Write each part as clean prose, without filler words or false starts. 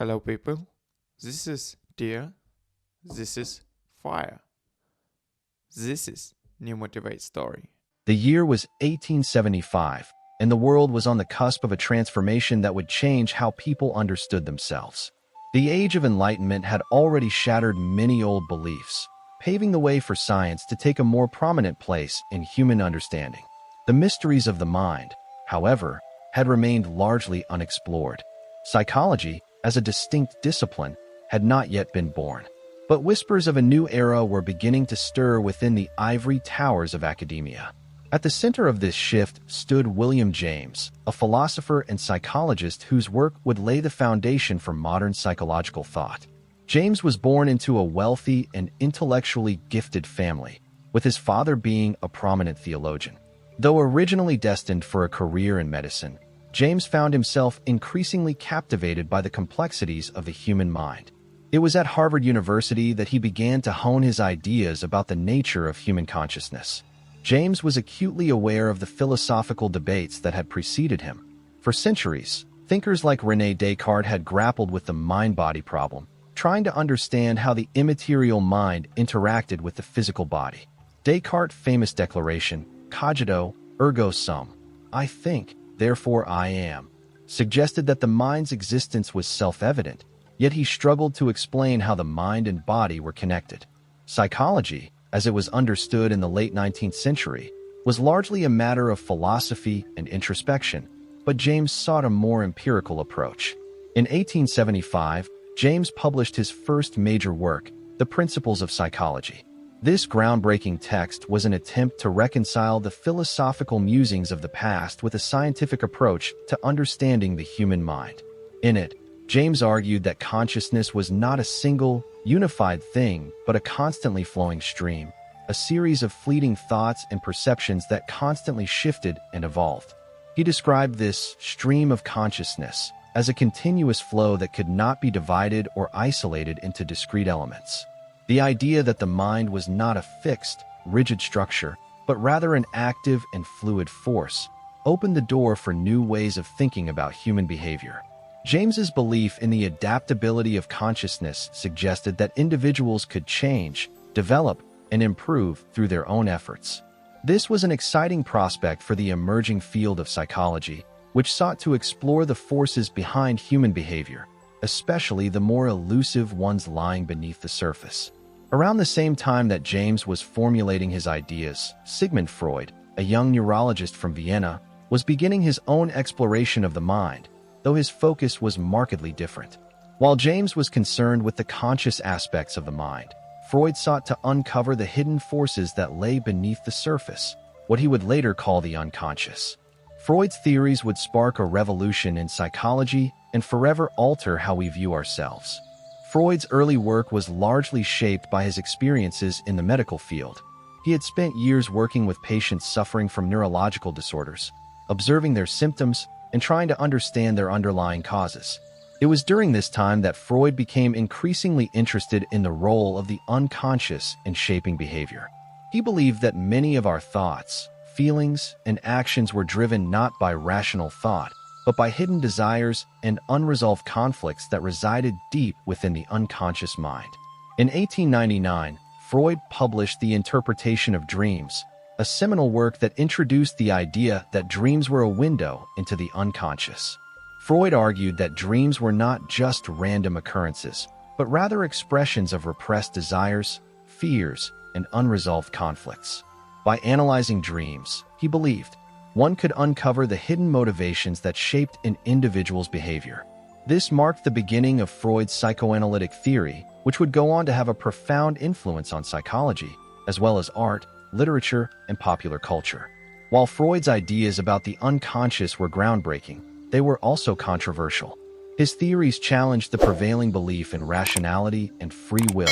Hello, people. This is Dear. This is Fire. This is New Motivate Story. The year was 1875, and the world was on the cusp of a transformation that would change how people understood themselves. The Age of Enlightenment had already shattered many old beliefs, paving the way for science to take a more prominent place in human understanding. The mysteries of the mind, however, had remained largely unexplored. Psychology, as a distinct discipline, had not yet been born. But whispers of a new era were beginning to stir within the ivory towers of academia. At the center of this shift stood William James, a philosopher and psychologist whose work would lay the foundation for modern psychological thought. James was born into a wealthy and intellectually gifted family, with his father being a prominent theologian. Though originally destined for a career in medicine, James found himself increasingly captivated by the complexities of the human mind. It was at Harvard University that he began to hone his ideas about the nature of human consciousness. James was acutely aware of the philosophical debates that had preceded him. For centuries, thinkers like René Descartes had grappled with the mind-body problem, trying to understand how the immaterial mind interacted with the physical body. Descartes' famous declaration, cogito, ergo sum, I think, therefore I am, suggested that the mind's existence was self-evident, yet he struggled to explain how the mind and body were connected. Psychology, as it was understood in the late 19th century, was largely a matter of philosophy and introspection, but James sought a more empirical approach. In 1875, James published his first major work, The Principles of Psychology. This groundbreaking text was an attempt to reconcile the philosophical musings of the past with a scientific approach to understanding the human mind. In it, James argued that consciousness was not a single, unified thing, but a constantly flowing stream, a series of fleeting thoughts and perceptions that constantly shifted and evolved. He described this stream of consciousness as a continuous flow that could not be divided or isolated into discrete elements. The idea that the mind was not a fixed, rigid structure, but rather an active and fluid force, opened the door for new ways of thinking about human behavior. James's belief in the adaptability of consciousness suggested that individuals could change, develop, and improve through their own efforts. This was an exciting prospect for the emerging field of psychology, which sought to explore the forces behind human behavior, especially the more elusive ones lying beneath the surface. Around the same time that James was formulating his ideas, Sigmund Freud, a young neurologist from Vienna, was beginning his own exploration of the mind, though his focus was markedly different. While James was concerned with the conscious aspects of the mind, Freud sought to uncover the hidden forces that lay beneath the surface, what he would later call the unconscious. Freud's theories would spark a revolution in psychology and forever alter how we view ourselves. Freud's early work was largely shaped by his experiences in the medical field. He had spent years working with patients suffering from neurological disorders, observing their symptoms and trying to understand their underlying causes. It was during this time that Freud became increasingly interested in the role of the unconscious in shaping behavior. He believed that many of our thoughts, feelings, and actions were driven not by rational thought, but by hidden desires and unresolved conflicts that resided deep within the unconscious mind. In 1899, Freud published The Interpretation of Dreams, a seminal work that introduced the idea that dreams were a window into the unconscious. Freud argued that dreams were not just random occurrences, but rather expressions of repressed desires, fears, and unresolved conflicts. By analyzing dreams, he believed, one could uncover the hidden motivations that shaped an individual's behavior. This marked the beginning of Freud's psychoanalytic theory, which would go on to have a profound influence on psychology, as well as art, literature, and popular culture. While Freud's ideas about the unconscious were groundbreaking, they were also controversial. His theories challenged the prevailing belief in rationality and free will,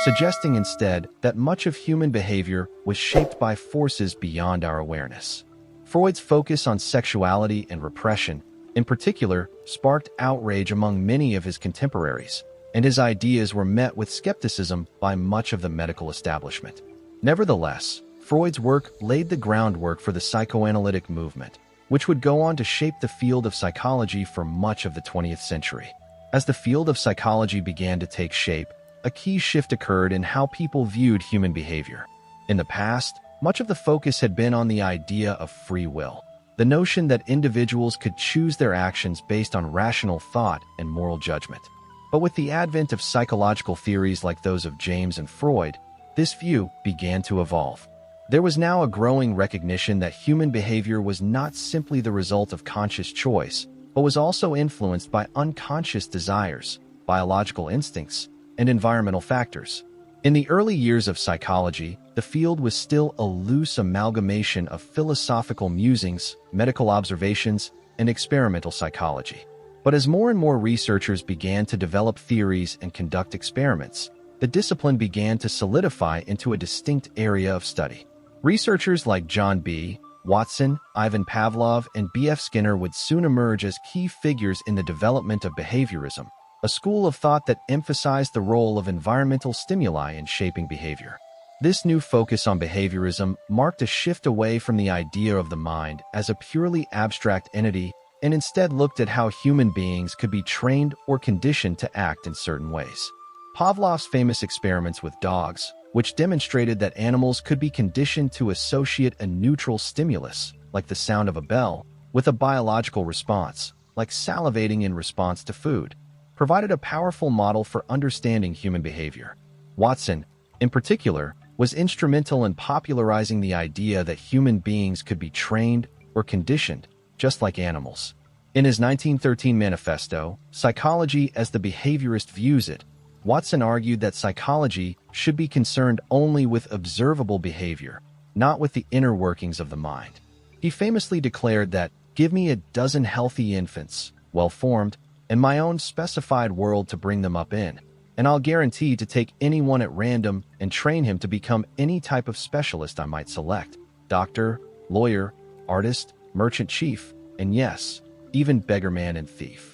suggesting instead that much of human behavior was shaped by forces beyond our awareness. Freud's focus on sexuality and repression, in particular, sparked outrage among many of his contemporaries, and his ideas were met with skepticism by much of the medical establishment. Nevertheless, Freud's work laid the groundwork for the psychoanalytic movement, which would go on to shape the field of psychology for much of the 20th century. As the field of psychology began to take shape, a key shift occurred in how people viewed human behavior. In the past, much of the focus had been on the idea of free will, the notion that individuals could choose their actions based on rational thought and moral judgment. But with the advent of psychological theories like those of James and Freud, this view began to evolve. There was now a growing recognition that human behavior was not simply the result of conscious choice, but was also influenced by unconscious desires, biological instincts, and environmental factors. In the early years of psychology, the field was still a loose amalgamation of philosophical musings, medical observations, and experimental psychology. But as more and more researchers began to develop theories and conduct experiments, the discipline began to solidify into a distinct area of study. Researchers like John B. Watson, Ivan Pavlov, and B.F. Skinner would soon emerge as key figures in the development of behaviorism, a school of thought that emphasized the role of environmental stimuli in shaping behavior. This new focus on behaviorism marked a shift away from the idea of the mind as a purely abstract entity and instead looked at how human beings could be trained or conditioned to act in certain ways. Pavlov's famous experiments with dogs, which demonstrated that animals could be conditioned to associate a neutral stimulus, like the sound of a bell, with a biological response, like salivating in response to food, provided a powerful model for understanding human behavior. Watson, in particular, was instrumental in popularizing the idea that human beings could be trained or conditioned, just like animals. In his 1913 manifesto, Psychology as the Behaviorist Views It, Watson argued that psychology should be concerned only with observable behavior, not with the inner workings of the mind. He famously declared that, "Give me a dozen healthy infants, well-formed, and my own specified world to bring them up in, and I'll guarantee to take anyone at random and train him to become any type of specialist I might select: doctor, lawyer, artist, merchant chief, and yes, even beggarman and thief."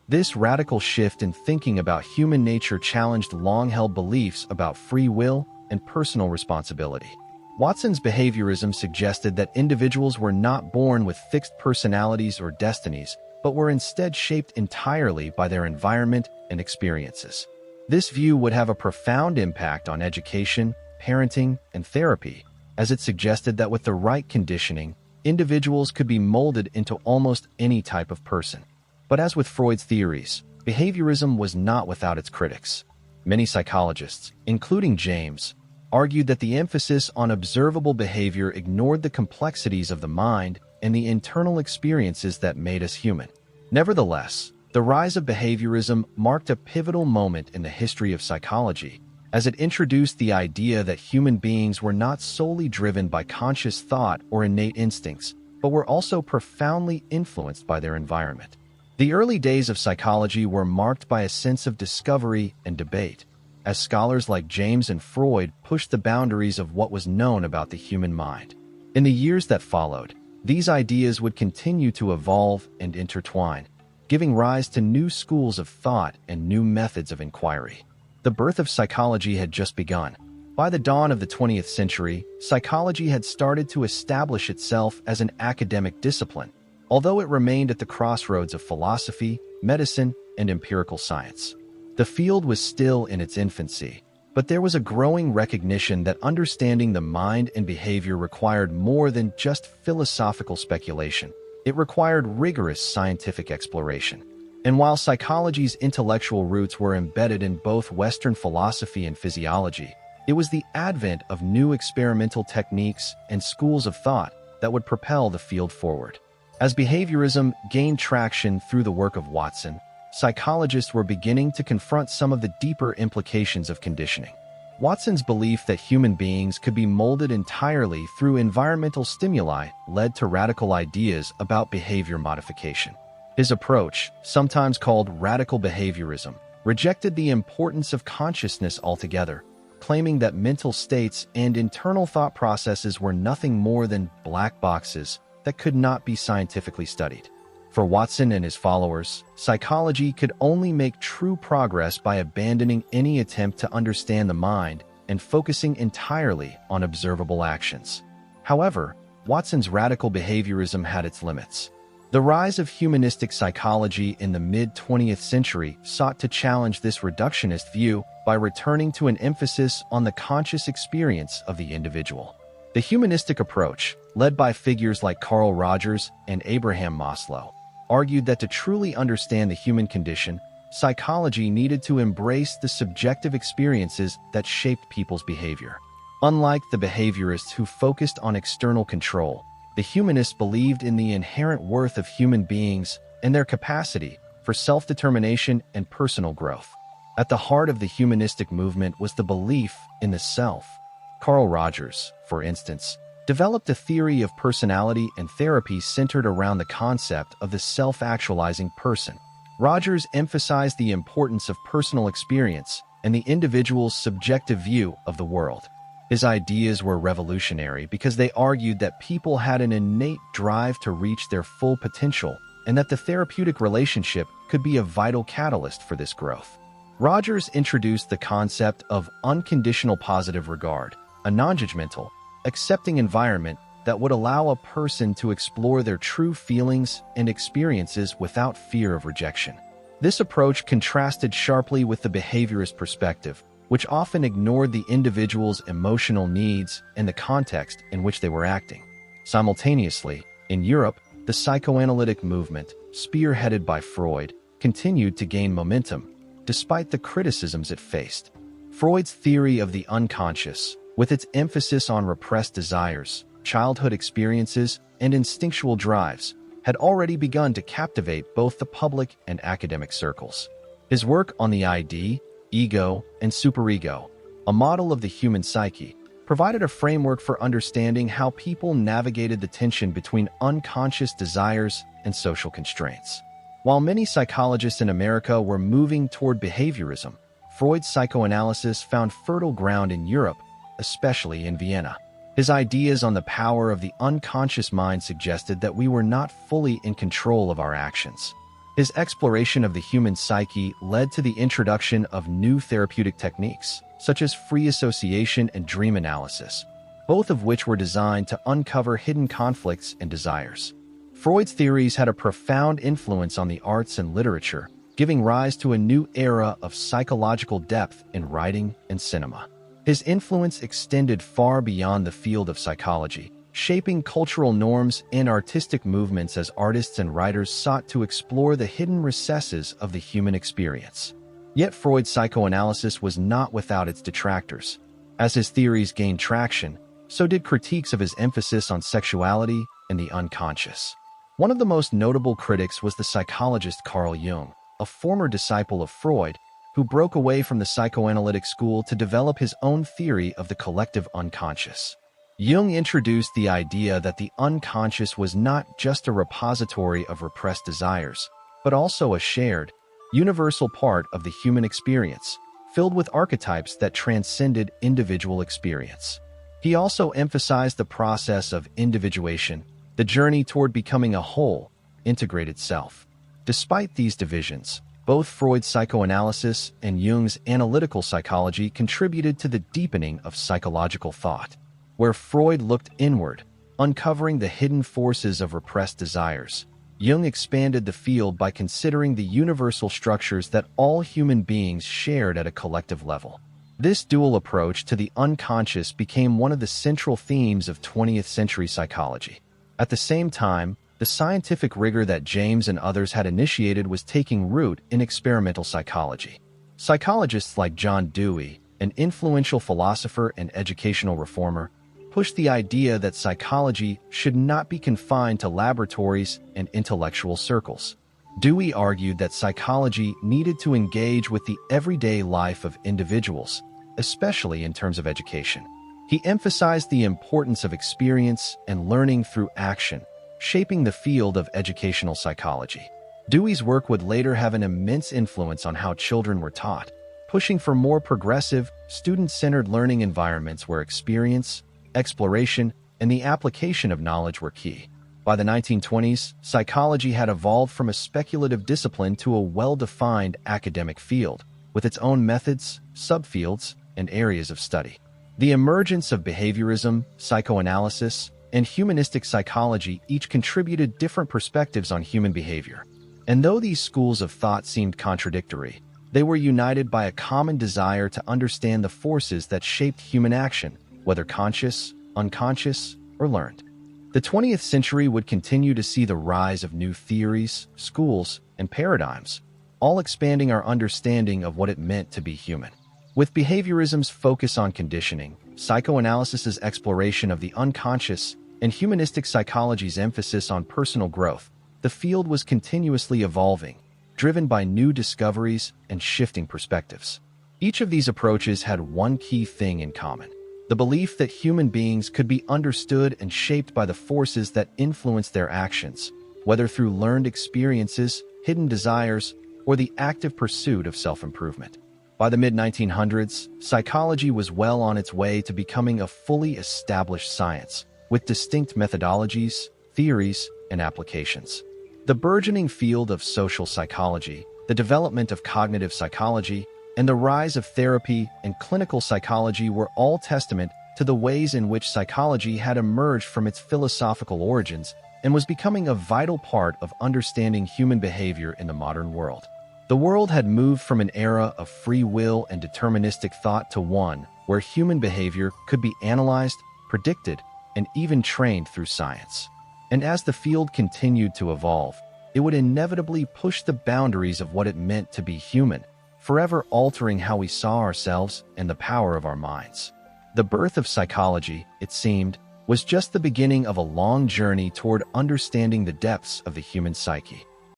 This radical shift in thinking about human nature challenged long-held beliefs about free will and personal responsibility. Watson's behaviorism suggested that individuals were not born with fixed personalities or destinies, but were instead shaped entirely by their environment and experiences. This view would have a profound impact on education, parenting, and therapy, as it suggested that with the right conditioning, individuals could be molded into almost any type of person. But as with Freud's theories, behaviorism was not without its critics. Many psychologists, including James, argued that the emphasis on observable behavior ignored the complexities of the mind and the internal experiences that made us human. Nevertheless, the rise of behaviorism marked a pivotal moment in the history of psychology, as it introduced the idea that human beings were not solely driven by conscious thought or innate instincts, but were also profoundly influenced by their environment. The early days of psychology were marked by a sense of discovery and debate, as scholars like James and Freud pushed the boundaries of what was known about the human mind. In the years that followed, these ideas would continue to evolve and intertwine, giving rise to new schools of thought and new methods of inquiry. The birth of psychology had just begun. By the dawn of the 20th century, psychology had started to establish itself as an academic discipline, although it remained at the crossroads of philosophy, medicine, and empirical science. The field was still in its infancy, but there was a growing recognition that understanding the mind and behavior required more than just philosophical speculation. It required rigorous scientific exploration. And while psychology's intellectual roots were embedded in both Western philosophy and physiology, it was the advent of new experimental techniques and schools of thought that would propel the field forward. As behaviorism gained traction through the work of Watson, psychologists were beginning to confront some of the deeper implications of conditioning. Watson's belief that human beings could be molded entirely through environmental stimuli led to radical ideas about behavior modification. His approach, sometimes called radical behaviorism, rejected the importance of consciousness altogether, claiming that mental states and internal thought processes were nothing more than black boxes that could not be scientifically studied. For Watson and his followers, psychology could only make true progress by abandoning any attempt to understand the mind and focusing entirely on observable actions. However, Watson's radical behaviorism had its limits. The rise of humanistic psychology in the mid-20th century sought to challenge this reductionist view by returning to an emphasis on the conscious experience of the individual. The humanistic approach, led by figures like Carl Rogers and Abraham Maslow, argued that to truly understand the human condition, psychology needed to embrace the subjective experiences that shaped people's behavior. Unlike the behaviorists who focused on external control, the humanists believed in the inherent worth of human beings and their capacity for self-determination and personal growth. At the heart of the humanistic movement was the belief in the self. Carl Rogers, for instance, developed a theory of personality and therapy centered around the concept of the self-actualizing person. Rogers emphasized the importance of personal experience and the individual's subjective view of the world. His ideas were revolutionary because they argued that people had an innate drive to reach their full potential and that the therapeutic relationship could be a vital catalyst for this growth. Rogers introduced the concept of unconditional positive regard, a non-judgmental, accepting environment that would allow a person to explore their true feelings and experiences without fear of rejection. This approach contrasted sharply with the behaviorist perspective, which often ignored the individual's emotional needs and the context in which they were acting. Simultaneously, in Europe, the psychoanalytic movement, spearheaded by Freud, continued to gain momentum, despite the criticisms it faced. Freud's theory of the unconscious, with its emphasis on repressed desires, childhood experiences, and instinctual drives, had already begun to captivate both the public and academic circles. His work on the ID, ego, and superego, a model of the human psyche, provided a framework for understanding how people navigated the tension between unconscious desires and social constraints. While many psychologists in America were moving toward behaviorism, Freud's psychoanalysis found fertile ground in Europe, especially in Vienna. His ideas on the power of the unconscious mind suggested that we were not fully in control of our actions. His exploration of the human psyche led to the introduction of new therapeutic techniques, such as free association and dream analysis, both of which were designed to uncover hidden conflicts and desires. Freud's theories had a profound influence on the arts and literature, giving rise to a new era of psychological depth in writing and cinema. His influence extended far beyond the field of psychology, shaping cultural norms and artistic movements as artists and writers sought to explore the hidden recesses of the human experience. Yet Freud's psychoanalysis was not without its detractors. As his theories gained traction, so did critiques of his emphasis on sexuality and the unconscious. One of the most notable critics was the psychologist Carl Jung, a former disciple of Freud, who broke away from the psychoanalytic school to develop his own theory of the collective unconscious. Jung introduced the idea that the unconscious was not just a repository of repressed desires, but also a shared, universal part of the human experience, filled with archetypes that transcended individual experience. He also emphasized the process of individuation, the journey toward becoming a whole, integrated self. Despite these divisions, both Freud's psychoanalysis and Jung's analytical psychology contributed to the deepening of psychological thought. Where Freud looked inward, uncovering the hidden forces of repressed desires, Jung expanded the field by considering the universal structures that all human beings shared at a collective level. This dual approach to the unconscious became one of the central themes of 20th century psychology. At the same time, the scientific rigor that James and others had initiated was taking root in experimental psychology. Psychologists like John Dewey, an influential philosopher and educational reformer, pushed the idea that psychology should not be confined to laboratories and intellectual circles. Dewey argued that psychology needed to engage with the everyday life of individuals, especially in terms of education. He emphasized the importance of experience and learning through action, shaping the field of educational psychology. Dewey's work would later have an immense influence on how children were taught, pushing for more progressive, student-centered learning environments where experience, exploration, and the application of knowledge were key. By the 1920s, psychology had evolved from a speculative discipline to a well-defined academic field, with its own methods, subfields, and areas of study. The emergence of behaviorism, psychoanalysis, and humanistic psychology each contributed different perspectives on human behavior. And though these schools of thought seemed contradictory, they were united by a common desire to understand the forces that shaped human action, whether conscious, unconscious, or learned. The 20th century would continue to see the rise of new theories, schools, and paradigms, all expanding our understanding of what it meant to be human. With behaviorism's focus on conditioning, psychoanalysis's exploration of the unconscious, and humanistic psychology's emphasis on personal growth, the field was continuously evolving, driven by new discoveries and shifting perspectives. Each of these approaches had one key thing in common: the belief that human beings could be understood and shaped by the forces that influence their actions, whether through learned experiences, hidden desires, or the active pursuit of self-improvement. By the mid-1900s, psychology was well on its way to becoming a fully established science, with distinct methodologies, theories, and applications. The burgeoning field of social psychology, the development of cognitive psychology, and the rise of therapy and clinical psychology were all testament to the ways in which psychology had emerged from its philosophical origins and was becoming a vital part of understanding human behavior in the modern world. The world had moved from an era of free will and deterministic thought to one where human behavior could be analyzed, predicted, and even trained through science. And as the field continued to evolve, it would inevitably push the boundaries of what it meant to be human, forever altering how we saw ourselves and the power of our minds. The birth of psychology, it seemed, was just the beginning of a long journey toward understanding the depths of the human psyche.